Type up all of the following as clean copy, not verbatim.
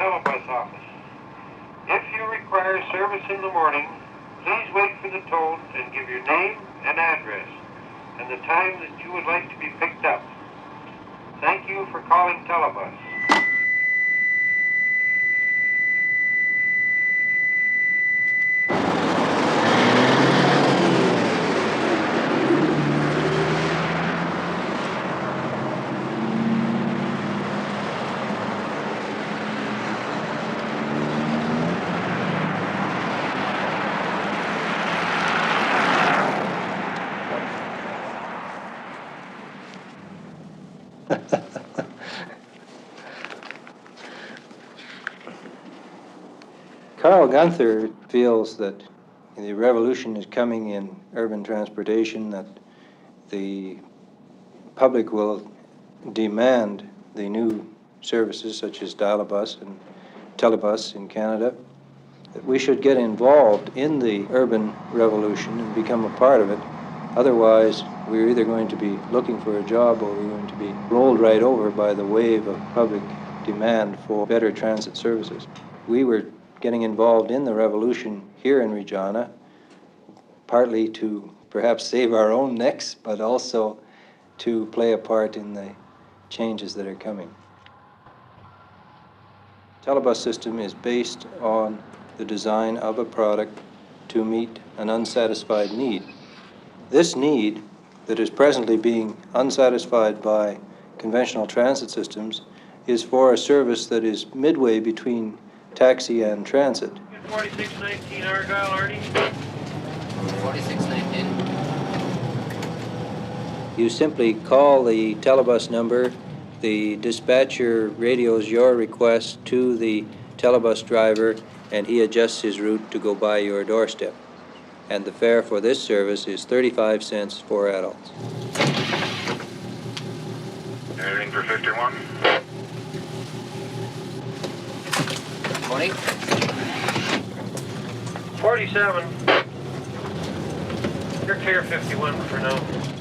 Telebus office. If you require service in the morning, please wait for the tone and give your name and address and the time that you would like to be picked up. Thank you for calling Telebus. Carl Gunther feels that the revolution is coming in urban transportation, that the public will demand the new services such as Dial-A-Bus and Telebus in Canada, that we should get involved in the urban revolution and become a part of it. Otherwise, we're either going to be looking for a job or we're going to be rolled right over by the wave of public demand for better transit services. We were getting involved in the revolution here in Regina, partly to perhaps save our own necks, but also to play a part in the changes that are coming. Telebus system is based on the design of a product to meet an unsatisfied need. This need that is presently being unsatisfied by conventional transit systems is for a service that is midway between taxi and transit. 4619 Argyle, Artie. 4619. You simply call the Telebus number, the dispatcher radios your request to the Telebus driver, and he adjusts his route to go by your doorstep. And the fare for this service is 35 cents for adults. Anything for 51? Morning. 47. You're clear 51 for now.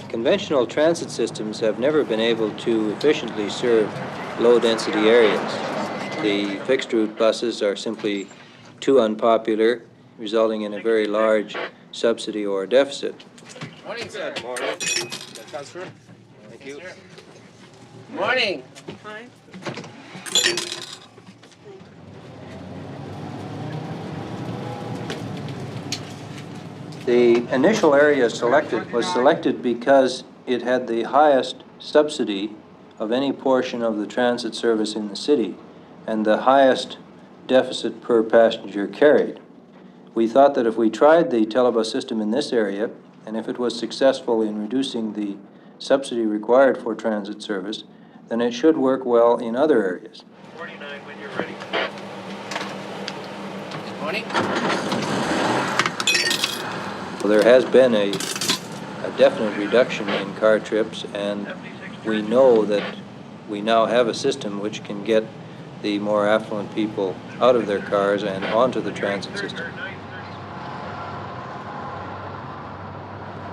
Conventional transit systems have never been able to efficiently serve low-density areas. The fixed-route buses are simply too unpopular, resulting in a very large subsidy or deficit. Morning, sir. Morning. Transfer? Thank you. Morning. Hi. The initial area selected was selected because it had the highest subsidy of any portion of the transit service in the city and the highest deficit per passenger carried. We thought that if we tried the Telebus system in this area, and if it was successful in reducing the subsidy required for transit service, then it should work well in other areas. 49 when you're ready. Good morning. Well, there has been a definite reduction in car trips, and we know that we now have a system which can get the more affluent people out of their cars and onto the transit system.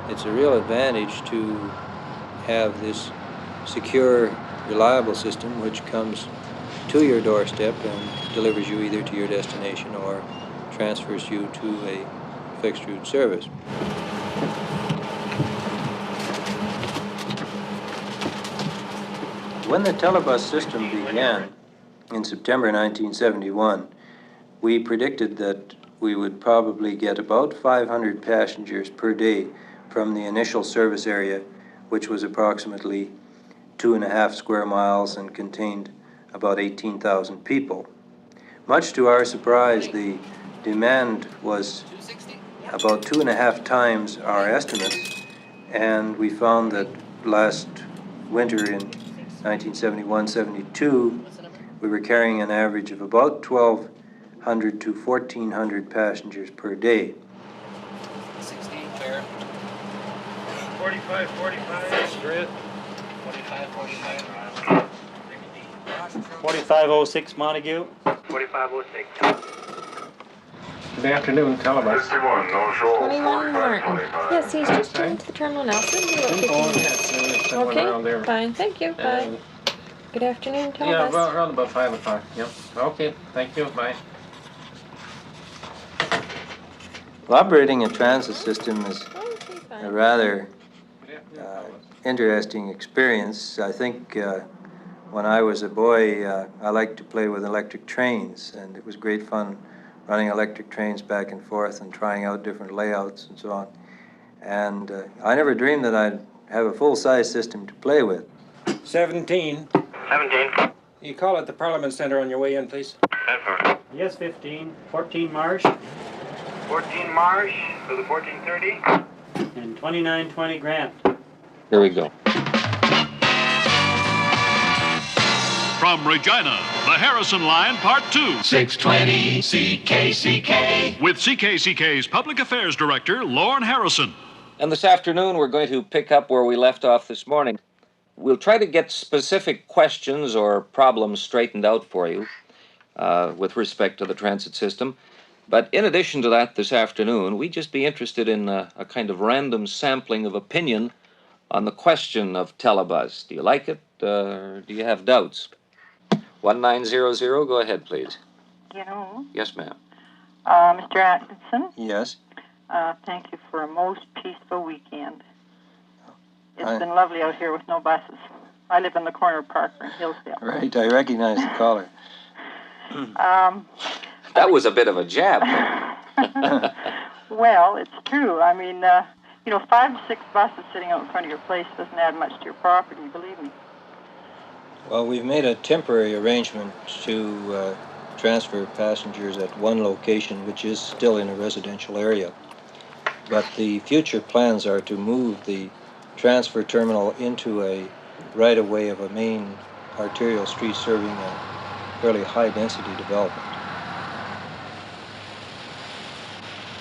It's a real advantage to have this secure, reliable system which comes to your doorstep and delivers you either to your destination or transfers you to a fixed route service. When the Telebus system began in September 1971, we predicted that we would probably get about 500 passengers per day from the initial service area, which was approximately 2.5 square miles and contained about 18,000 people. Much to our surprise, the demand was about 2.5 times our estimates, and we found that last winter in 1971-72, we were carrying an average of about 1,200 to 1,400 passengers per day. 16, fair. 45, 45. Straight. 45, 45. 4506 Montague. 4506. Good afternoon, Telebus. 51, no show. 21 45, Martin. 25. Yes, he's just into the terminal now. So Oh, okay, yes, somewhere around there. fine. Thank you. Bye. Good afternoon, Telebus. Yeah, around about 5 o'clock. Yep. Okay, thank you. Bye. Well, operating a transit system is Okay, fine. a rather interesting experience. I think when I was a boy, I liked to play with electric trains, and it was great fun running electric trains back and forth and trying out different layouts and so on. And I never dreamed that I'd have a full-size system to play with. 17. 17. You call it the Parliament Centre on your way in, please. Bedford. Yes, 15. 14 Marsh. 14 Marsh for the 1430. And 2920 Grant. Here we go. From Regina, the Harrison Line, Part 2. 620 CKCK. With CKCK's Public Affairs Director, Lorne Harrison. And this afternoon, we're going to pick up where we left off this morning. We'll try to get specific questions or problems straightened out for you with respect to the transit system. But in addition to that, this afternoon, we'd just be interested in a kind of random sampling of opinion on the question of Telebus. Do you like it, or do you have doubts? 1900, go ahead, please. You know, Yes, ma'am. Mr. Atkinson, Yes? thank you for a most peaceful weekend. It's I- been lovely out here with no buses. I live in the corner of Parker and Hillsdale. Right, I recognize the caller. That was a bit of a jab. Well, it's true. I mean, 5 to 6 buses sitting out in front of your place doesn't add much to your property, believe me. Well, we've made a temporary arrangement to transfer passengers at one location, which is still in a residential area. But the future plans are to move the transfer terminal into a right-of-way of a main arterial street serving a fairly high-density development.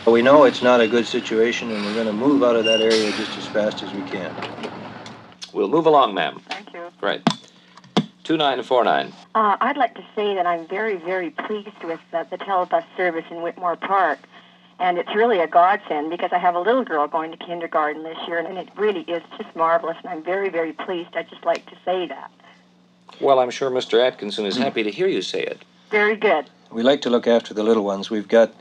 We know it's not a good situation, and we're going to move out of that area just as fast as we can. We'll move along, ma'am. Thank you. Right. 2949. I'd like to say that I'm very, very pleased with the Telebus service in Whitmore Park. And it's really a godsend because I have a little girl going to kindergarten this year, and it really is just marvelous, and I'm very, very pleased. I'd just like to say that. Well, I'm sure Mr. Atkinson is happy to hear you say it. Very good. We like to look after the little ones. We've got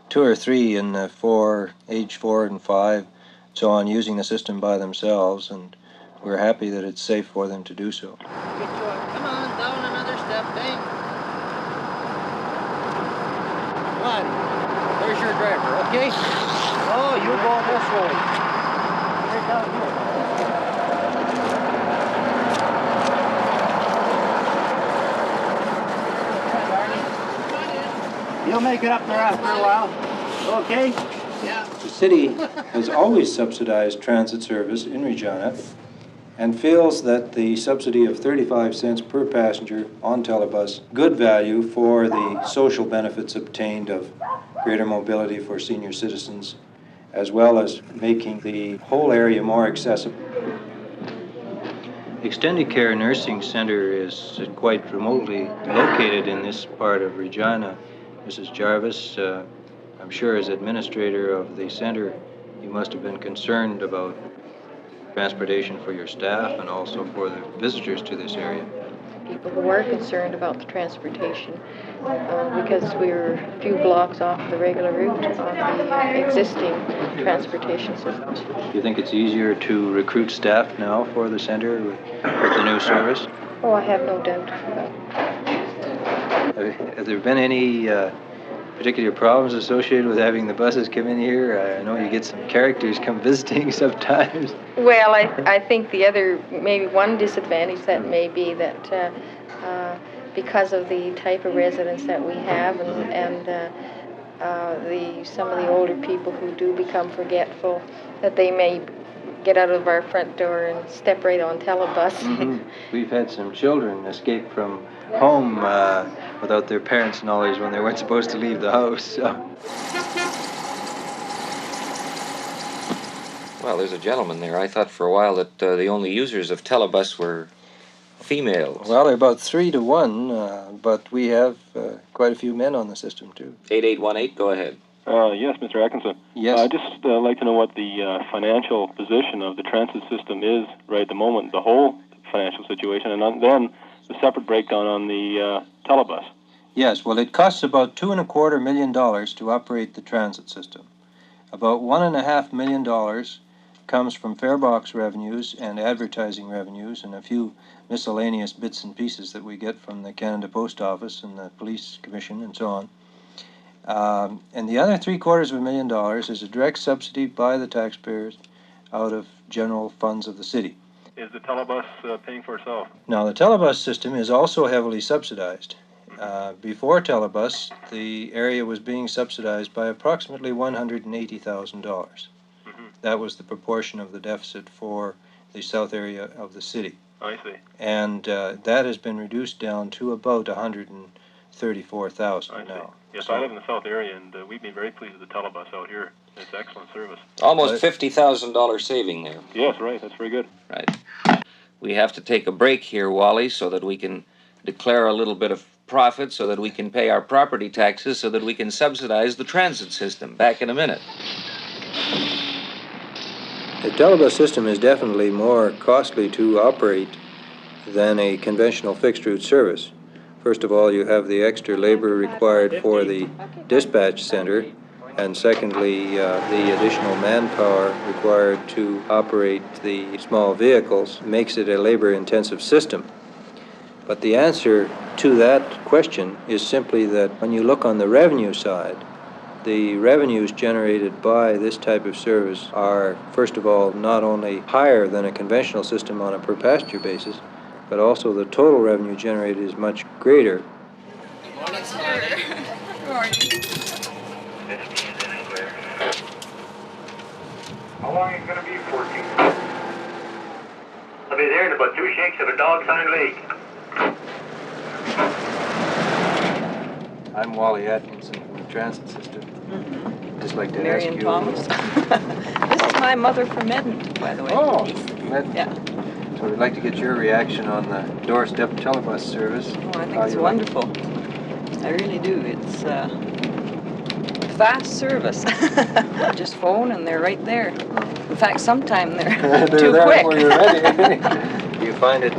2 or 3 in age 4 and 5, so on, using the system by themselves, and we're happy that it's safe for them to do so. Come on, down another step, Dave. Come on. There's your driver, okay? Oh, you go this way. Right down here. You'll make it up there after a while, okay? Yeah. The city has always subsidized transit service in Regina and feels that the subsidy of 35 cents per passenger on Telebus, good value for the social benefits obtained of greater mobility for senior citizens, as well as making the whole area more accessible. Extended Care Nursing Center is quite remotely located in this part of Regina. Mrs. Jarvis, I'm sure as administrator of the center, you must have been concerned about transportation for your staff and also for the visitors to this area. People who were concerned about the transportation because we were a few blocks off the regular route on the existing transportation system. Do you think it's easier to recruit staff now for the center with the new service? Oh, I have no doubt. Have there been any particular problems associated with having the buses come in here? I know you get some characters come visiting sometimes. Well, I think the other, maybe one disadvantage that may be that because of the type of residents that we have and some of the older people who do become forgetful, that they may get out of our front door and step right on Telebus. Mm-hmm. We've had some children escape from home without their parents' knowledge when they weren't supposed to leave the house. So. Well, there's a gentleman there. I thought for a while that the only users of Telebus were females. Well, they're about 3 to 1, but we have quite a few men on the system, too. 8818, go ahead. Yes, Mr. Atkinson. Yes. I'd just like to know what the financial position of the transit system is right at the moment. The whole financial situation, and then the separate breakdown on the telebus. Yes, well, it costs about $2.25 million to operate the transit system. About $1.5 million comes from farebox revenues and advertising revenues and a few miscellaneous bits and pieces that we get from the Canada Post Office and the Police Commission and so on. And the other $750,000 is a direct subsidy by the taxpayers out of general funds of the city. Is the telebus paying for itself? Now, the telebus system is also heavily subsidized. Before telebus, the area was being subsidized by approximately $180,000. That was the proportion of the deficit for the south area of the city. I see. And that has been reduced down to about $134,000 now. Yes, so I live in the south area, and we've been very pleased with the telebus out here. It's excellent service. Almost $50,000 saving there. Yes, right. That's very good. Right. We have to take a break here, Wally, so that we can declare a little bit of profit, so that we can pay our property taxes, so that we can subsidize the transit system. Back in a minute. The telebus system is definitely more costly to operate than a conventional fixed route service. First of all, you have the extra labor required for the dispatch center, and secondly, the additional manpower required to operate the small vehicles makes it a labor-intensive system. But the answer to that question is simply that when you look on the revenue side, the revenues generated by this type of service are, first of all, not only higher than a conventional system on a per passenger basis, but also the total revenue generated is much greater. Morning, sir. How are you? How long are you going to be for? I'll be there in about 2 shakes of a dog's hind leg. I'm Wally Atkinson from the transit system. Just like to Marion ask you. Thomas. This is my mother from Edmonton, by the way. Oh, from Edmonton. Yeah. So we'd like to get your reaction on the doorstep telebus service. Oh, I think it's wonderful. I really do. It's fast service. Just phone and they're right there. In fact, sometime they're too there quick. When you're ready. Do you find it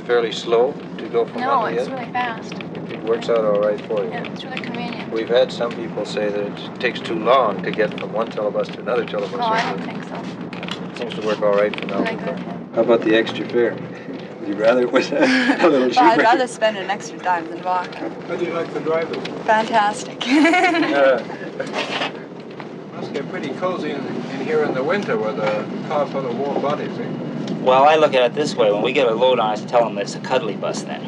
fairly slow to go from No, one to the it's other? really fast. It works out all right for you. Yeah, it's really convenient. We've had some people say that it takes too long to get from one telebus to another telebus. No, I don't think so. It seems to work all right for now. Really good, yeah. How about the extra fare? Would you rather it was a little cheaper? Well, I'd rather spend an extra time than walk. How do you like the drive? Fantastic. Must get pretty cozy in here in the winter with a car full of warm bodies, eh? Well, I look at it this way. When we get a load on us, tell them it's a cuddly bus then.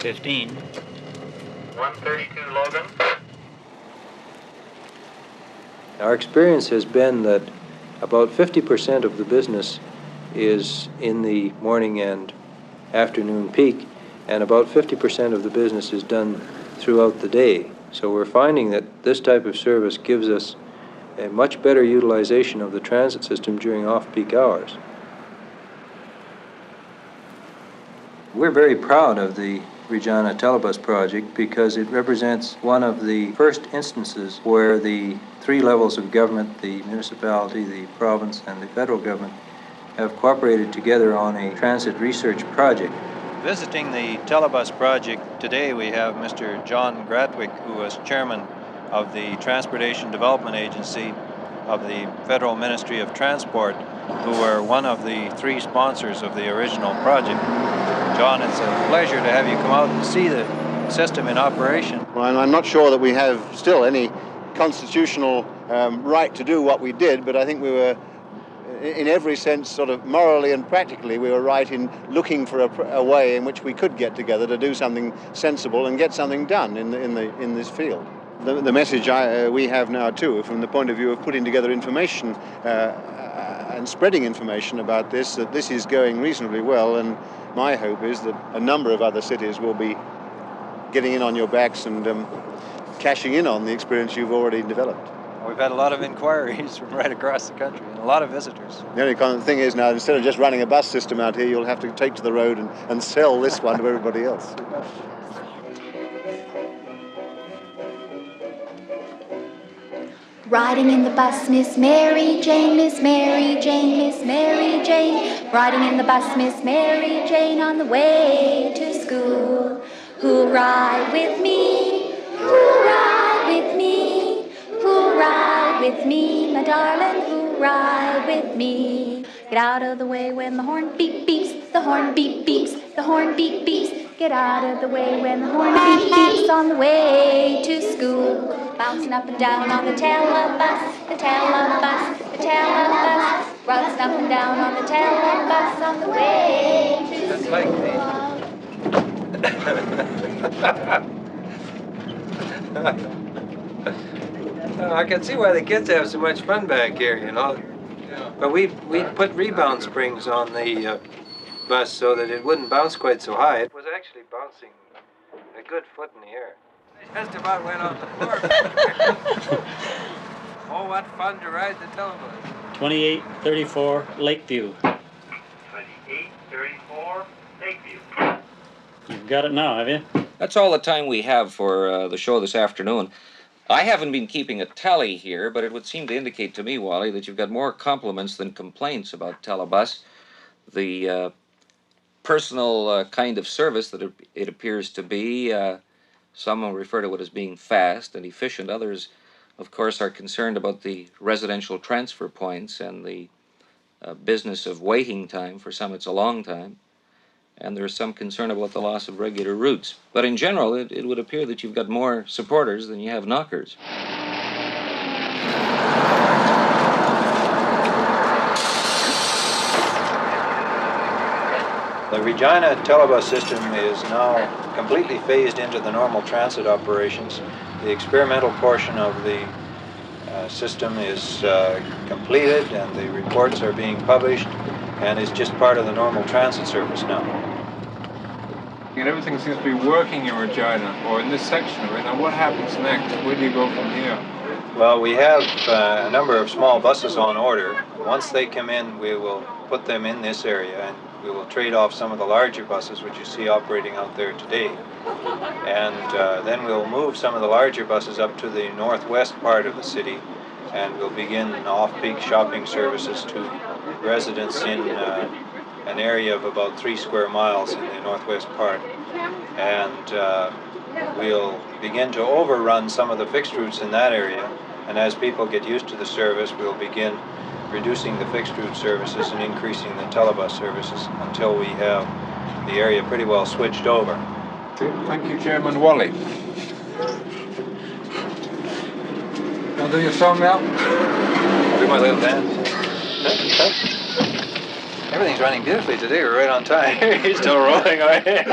15. 132 Logan. Our experience has been that about 50% of the business is in the morning and afternoon peak, and about 50% of the business is done throughout the day. So we're finding that this type of service gives us a much better utilization of the transit system during off-peak hours. We're very proud of the Regina Telebus project because it represents one of the first instances where the three levels of government, the municipality, the province, and the federal government, have cooperated together on a transit research project. Visiting the Telebus project today, we have Mr. John Gratwick, who was chairman of the Transportation Development Agency of the Federal Ministry of Transport, who were one of the three sponsors of the original project. John, it's a pleasure to have you come out and see the system in operation. Well, I'm not sure that we have still any constitutional right to do what we did, but I think we were, in every sense, sort of morally and practically, we were right in looking for a way in which we could get together to do something sensible and get something done in this field. The message we have now, too, from the point of view of putting together information and spreading information about this, that this is going reasonably well, and my hope is that a number of other cities will be getting in on your backs and cashing in on the experience you've already developed. We've had a lot of inquiries from right across the country and a lot of visitors. The only kind of thing is now, instead of just running a bus system out here, you'll have to take to the road and sell this one to everybody else. Riding in the bus, Miss Mary Jane, Miss Mary Jane, Miss Mary Jane. Riding in the bus, Miss Mary Jane, on the way to school. Who'll ride with me? Who'll ride with me? Who'll ride with me, my darling? Who'll ride with me? Get out of the way when the horn beep beeps, the horn beep beeps, the horn beep beeps. Get out of the way when the horn beep beeps on the way to school. Bouncing up and down on the telebus, the telebus, the telebus. Bouncing up and down on the telebus on the way to school. I can see why the kids have so much fun back here, you know. But we put rebound springs on the bus so that it wouldn't bounce quite so high. It was actually bouncing a good foot in the air. It just about went on the floor. Oh, what fun to ride the telebus. 2834 Lakeview. 2834 Lakeview. You've got it now, have you? That's all the time we have for the show this afternoon. I haven't been keeping a tally here, but it would seem to indicate to me, Wally, that you've got more compliments than complaints about Telebus. The personal kind of service that it appears to be, some will refer to it as being fast and efficient. Others, of course, are concerned about the residential transfer points and the business of waiting time. For some, it's a long time. And there's some concern about the loss of regular routes. But in general, it would appear that you've got more supporters than you have knockers. The Regina Telebus system is now completely phased into the normal transit operations. The experimental portion of the system is completed, and the reports are being published, and is just part of the normal transit service now. And everything seems to be working in Regina, or in this section of it. Now what happens next? Where do you go from here? Well, we have a number of small buses on order. Once they come in, we will put them in this area, and we will trade off some of the larger buses which you see operating out there today. And then we'll move some of the larger buses up to the northwest part of the city, and we'll begin off-peak shopping services to residents in an area of about 3 square miles in the northwest part. And we'll begin to overrun some of the fixed routes in that area, and as people get used to the service, we'll begin reducing the fixed route services and increasing the telebus services until we have the area pretty well switched over. Thank you, Chairman Wally. Now do your song now? Do my little dance. Everything's running beautifully today. We're right on time. He's still rolling away.